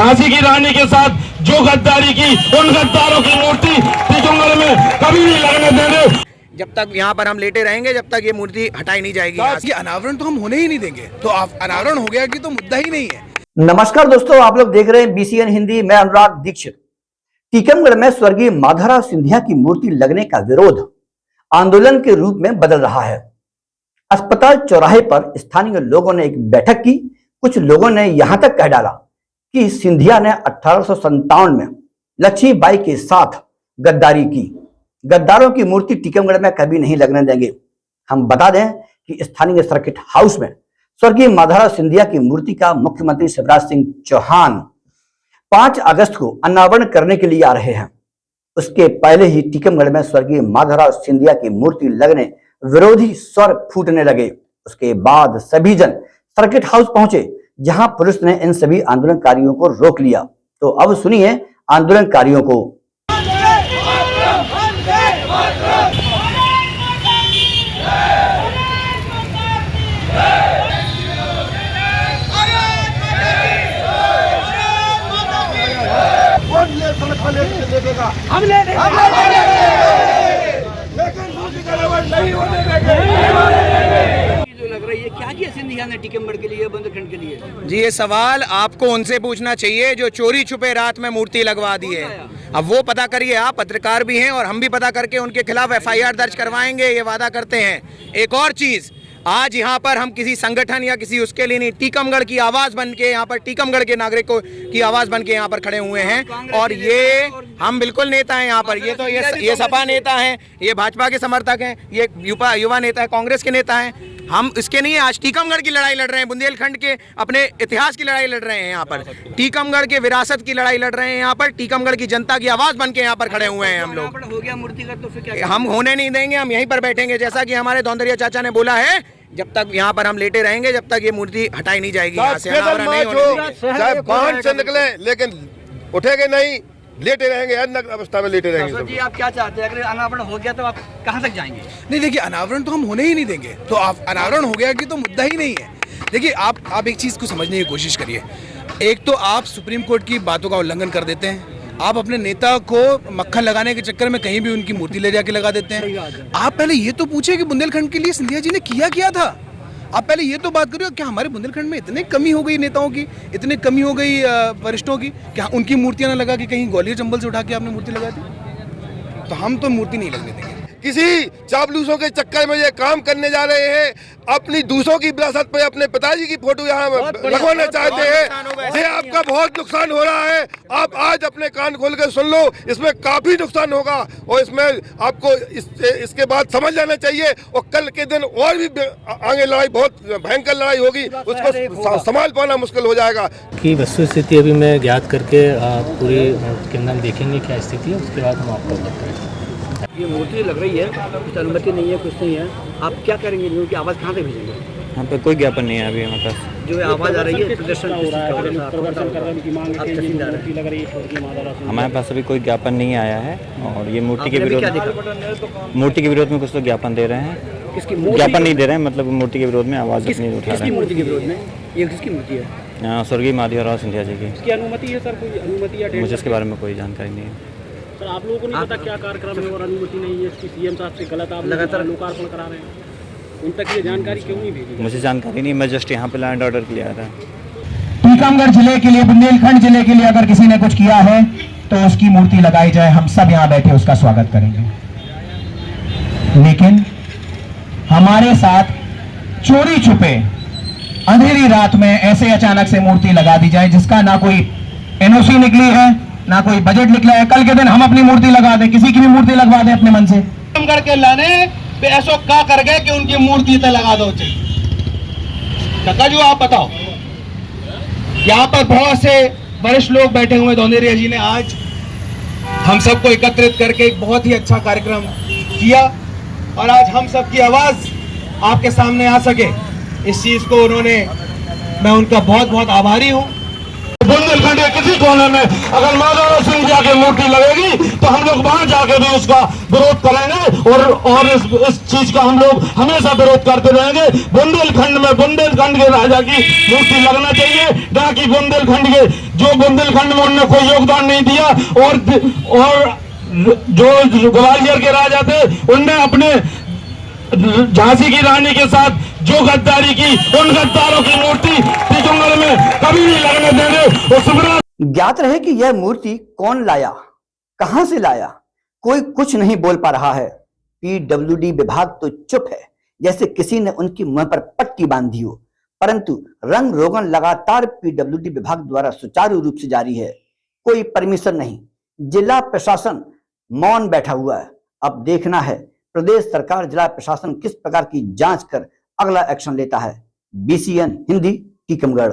झांसी की रानी के साथ जो गद्दारी की, उन गद्दारों की मूर्ति टीकमगढ़ में कभी नहीं लगने देंगे। जब तक यहाँ पर हम लेटे रहेंगे, जब तक ये मूर्ति हटाई नहीं जाएगी। ये अनावरण तो हम होने ही नहीं देंगे। तो अनावरण हो गया कि तो मुद्दा ही नहीं है। नमस्कार दोस्तों, आप लोग देख रहे हैं BCN हिंदी। मैं अनुराग दीक्षित। टीकमगढ़ में स्वर्गीय माधवराव सिंधिया की मूर्ति लगने का विरोध आंदोलन के रूप में बदल रहा है। अस्पताल चौराहे पर स्थानीय लोगों ने एक बैठक की। कुछ लोगों ने यहां तक कह डाला कि सिंधिया ने 1857 में लक्ष्मीबाई के साथ गद्दारी की। गद्दारों की मूर्ति टीकमगढ़ में कभी नहीं लगने देंगे। हम बता दें कि स्थानीय सर्किट हाउस में स्वर्गीय माधवराव सिंधिया की मूर्ति का मुख्यमंत्री शिवराज सिंह चौहान 5 अगस्त को अनावरण करने के लिए आ रहे हैं। उसके पहले ही टीकमगढ़ में स्वर्गीय माधवराव सिंधिया की मूर्ति लगने विरोधी स्वर फूटने लगे। उसके बाद सभी जन सर्किट हाउस पहुंचे, जहां पुलिस ने इन सभी आंदोलनकारियों को रोक लिया। तो अब सुनिए आंदोलनकारियों को। हम ले लेकिन नहीं होने देंगे। जो लग रही है क्या किया सिंधिया ने टीकमगढ़ के लिए, बुंदेलखंड के लिए? जी, ये सवाल आपको उनसे पूछना चाहिए जो चोरी छुपे रात में मूर्ति लगवा दी है। अब वो पता करिए। आप पत्रकार भी हैं और हम भी पता करके उनके खिलाफ FIR दर्ज करवाएंगे, ये वादा करते हैं। एक और चीज, आज यहाँ पर हम किसी संगठन या किसी उसके लिए नहीं, टीकमगढ़ की आवाज बन के यहाँ पर टीकमगढ़ के नागरिकों की आवाज बन के यहाँ पर खड़े हुए हैं। और ये हम बिल्कुल नेता हैं यहाँ पर। ये तो ये सपा नेता हैं, ये भाजपा के समर्थक हैं, ये युवा नेता है, कांग्रेस के नेता हैं। हम इसके नहीं, आज टीकमगढ़ की लड़ाई लड़ रहे हैं, बुंदेलखंड के अपने इतिहास की लड़ाई लड़ रहे हैं यहाँ पर, टीकमगढ़ के विरासत की लड़ाई लड़ रहे हैं यहाँ पर, टीकमगढ़ की जनता की आवाज बन के यहाँ पर खड़े हुए हैं हम लोग। हो गया मूर्ति का तो फिर क्या? हम होने नहीं देंगे, हम यहीं पर बैठेंगे। जैसा कि हमारे दौंदरिया चाचा ने बोला है, जब तक यहाँ पर हम लेटे रहेंगे, जब तक ये मूर्ति हटाई नहीं जाएगी यहाँ से। चाहे बाहर से निकले लेकिन उठेंगे नहीं, लेटे रहेंगे, अनग्न अवस्था में लेटे रहेंगे। जी, आप क्या चाहते हैं? अगर अनावरण हो गया तो आप कहां तक जाएंगे? नहीं, देखिए, अनावरण तो हम होने ही नहीं देंगे। तो अनावरण हो गया कि तो मुद्दा ही नहीं है। देखिए, आप एक चीज को समझने की कोशिश करिए। एक तो आप सुप्रीम कोर्ट की बातों का उल्लंघन कर देते हैं। आप अपने नेता को मक्खन लगाने के चक्कर में कहीं भी उनकी मूर्ति ले जाके लगा देते हैं। आप पहले ये तो पूछे कि बुंदेलखंड के लिए सिंधिया जी ने किया था। आप पहले ये तो बात करिए, क्या हमारे बुंदेलखंड में इतनी कमी हो गई नेताओं की, इतनी कमी हो गई वरिष्ठों की, क्या उनकी मूर्तियां ना लगा के कहीं ग्वालियर चंबल से उठा के आपने मूर्ति लगा दी? तो हम तो मूर्ति नहीं लगने देंगे। किसी चापलूसों के चक्कर में ये काम करने जा रहे हैं। अपनी दूसरों की विरासत पे अपने पिताजी की फोटो यहाँ लगवाना चाहते हैं। ये आपका बहुत नुकसान हो रहा है। आप आज अपने कान खोल के सुन लो, इसमें काफी नुकसान होगा और इसमें आपको इसके बाद समझ जाना चाहिए। और कल के दिन और भी आगे लड़ाई, बहुत भयंकर लड़ाई होगी, उसको संभाल पाना मुश्किल हो जाएगा। की वस्तु स्थिति अभी मैं ज्ञात करके पूरी किन्नम देखेंगे क्या स्थिति है, उसके बाद हम आपको बताएंगे। ये मूर्ति लग रही है, कुछ अनुमति नहीं है, कुछ नहीं है, आप क्या करेंगे? लोगों की आवाज़ कहाँ से भेजेंगे? यहाँ पे कोई ज्ञापन नहीं है अभी हमारे पास। जो आवाज़ आ रही है प्रदर्शन हमारे पास अभी कोई ज्ञापन नहीं आया है। और ये मूर्ति के विरोध में कुछ लोग ज्ञापन दे रहे हैं। ज्ञापन नहीं दे रहे हैं, मतलब मूर्ति के विरोध में आवाज़ अपनी उठा रहे हैं। मूर्ति के विरोध में ये किसकी मूर्ति है? स्वर्गीय माधवराव सिंधिया जी की। इसकी अनुमति है सर? कोई अनुमति या मुझे इसके बारे में कोई जानकारी नहीं है सर। आप लोगों को नहीं पता क्या कार्यक्रम है और अनुमति नहीं है इसकी? CM साहब से गलत आप लगातार लोकार्पण करा रहे हैं, उन तक ये जानकारी क्यों नहीं भेजी? मुझे जानकारी नहीं, मैं जस्ट यहाँ पे लैंड ऑर्डर के लिए आया था। टीकमगढ़ जिले के लिए, बुंदेलखंड जिले के लिए अगर किसी ने कुछ किया है तो उसकी मूर्ति लगाई जाए। हम सब यहाँ बैठे उसका स्वागत करेंगे। लेकिन हमारे साथ चोरी छुपे अंधेरी रात में ऐसे अचानक से मूर्ति लगा दी जाए, जिसका ना कोई NOC निकली है, ना कोई बजट निकला है। कल के दिन हम अपनी मूर्ति लगा दें, किसी की भी मूर्ति लगवा दें अपने मन से। टीकमगढ़ के लाने पे ऐसो क्या कर गए कि उनकी मूर्ति तो लगा दो चाहिए? काका जी, आप बताओ। यहाँ पर बहुत से वरिष्ठ लोग बैठे हुए। दौंदेरिया जी ने आज हम सबको एकत्रित करके एक बहुत ही अच्छा कार्यक्रम किया और आज हम सबकी आवाज आपके सामने आ सके, इस चीज को उन्होंने, मैं उनका बहुत बहुत आभारी हूँ। बुंदेलखंड के किसी कोने में अगर माधवराव सिंधिया की मूर्ति लगेगी तो हम लोग वहां जाके भी उसका विरोध करेंगे और इस चीज का हम लोग हमेशा विरोध करते रहेंगे। बुंदेलखंड में बुंदेलखंड के राजा की मूर्ति लगना चाहिए, ना कि बुंदेलखंड के जो बुंदेलखंड में उन्होंने कोई योगदान नहीं दिया और जो ग्वालियर के राजा थे उनने अपने झांसी की रानी के साथ जो गद्दारी की, उन गद्दारों की मूर्ति टीकमगढ़ में कभी नहीं लगने देंगे। ज्ञात रहे कि यह मूर्ति कौन लाया, कहां से लाया, कोई कुछ नहीं बोल पा रहा है। पीडब्ल्यूडी विभाग तो चुप है, जैसे किसी ने उनकी मुंह पर पट्टी बांधी हो। परंतु रंग रोगन लगातार पीडब्ल्यूडी विभाग द्वारा सुचारू रूप से जारी है। कोई परमिशन नहीं, जिला प्रशासन मौन बैठा हुआ है। अब देखना है प्रदेश सरकार, जिला प्रशासन किस प्रकार की जांच कर अगला एक्शन लेता है। BCN हिंदी, टीकमगढ़।